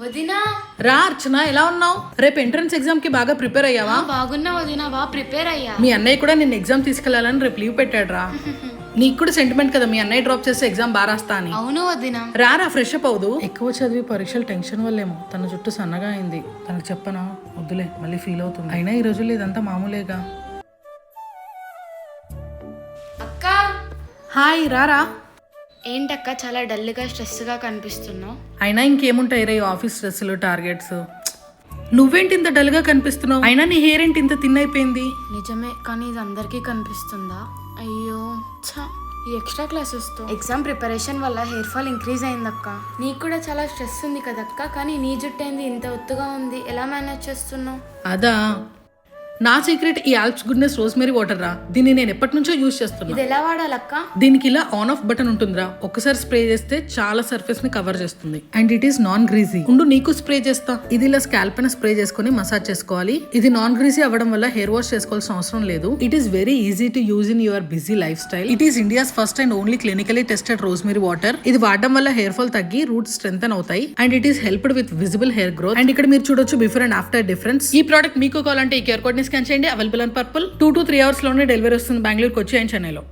వదినా రా అర్చన, ఎలా ఉన్నావు? రేపు ఎంట్రన్స్ ఎగ్జామ్ కి బాగా ప్రిపేర్ అయ్యావా? బాగున్నా వదినా, ప్రిపేర్ అయ్యా. మీ అన్నయ్య కూడా నిన్న ఎగ్జామ్ తీసుకెళ్లాలని రేపు లీవ్ పెట్టాడు రా. నీకు కూడా సెంటిమెంట్ కదా మీ అన్నయ్య డ్రాప్ చేస్తే ఎగ్జామ్ బాగా రాస్తా అని. అవును వదినా. రా ఫ్రెష్ అప్ అవుదు. ఎక్కువ చదివి పరీక్షల టెన్షన్ వల్లేమో తన జుట్టు సన్నగా అయింది. తనకు చెప్పనా? వద్దులే, మళ్ళీ ఫీల్ అవుతుంది. అయినా ఈ రోజుల్లో ఇదంతా మామూలేగా. అక్క, హాయ్, రారా. ఏంటక్క చాలా డల్ గా స్ట్రెస్ గా కనిపిస్తున్నావు? అయినా ఇంకేముంటాయి రే, ఆఫీస్ స్ట్రెస్లు, టార్గెట్స్. నువ్వేంటి ఇంత డల్ గా కనిపిస్తున్నావు? అయినా నీ హెయిర్ ఏంటి ఇంత థిన్ అయిపోయింది? నిజమే, కానీ ఇది అందరికీ కనిపిస్తుందా? అయ్యో ఈ ఎక్స్ట్రా క్లాసెస్ తో ఎగ్జామ్ ప్రిపరేషన్ వల్ల హెయిర్ ఫాల్ ఇంక్రీజ్ అయిందక్క. నీకు కూడా చాలా స్ట్రెస్ ఉంది కదక్క, కానీ నీ జుట్టు ఏంది ఇంత ఒత్తుగా ఉంది? ఎలా మేనేజ్ చేస్తున్నావు? అదా, నా సీక్రెట్ ఈ ఆల్ప్స్ గుడ్నెస్ రోజ్మెరీ వాటర్ రా. దీన్ని నేను ఎప్పటి నుంచో యూజ్ చేస్తున్నా. ఇది ఎలా వాడాలక్క? దీనికి ఇలా ఆన్ ఆఫ్ బటన్ ఉంటుందిరా. ఒక్కసారి స్ప్రే చేస్తే చాలా సర్ఫేస్ ని కవర్ చేస్తుంది. And it is non greasy. ఉండు నీకు స్ప్రే చేస్తా. ఇది ఇలా స్కాల్ప్ పైన స్ప్రే చేసుకుని మసాజ్ చేసుకోవాలి. ఇది నాన్ గ్రీజీ అవ్వడం వల్ల హెయిర్ వాష్ చేసుకోవాల్సిన అవసరం లేదు. It is very easy to use in your busy life style. It is India's first and only clinically tested rosemary water. ఇది వాడడం వల్ల హెయిర్ ఫాల్ తగ్గి రూట్స్ స్ట్రెంథెన్ అవుతాయి. And it is helped with visible hair growth. And ఇక్కడ మీరు చూడొచ్చు before and after difference. ఈ product మీకు కావాలంటే ఈ క్యూఆర్ కోడ్ ని స్కాన్ చేయండి. Available on purple. 2 to 3 hours లోనే డెలివరీ వస్తుంది బెంగళూరుకి వచ్చి అండ్ చెన్నైలో.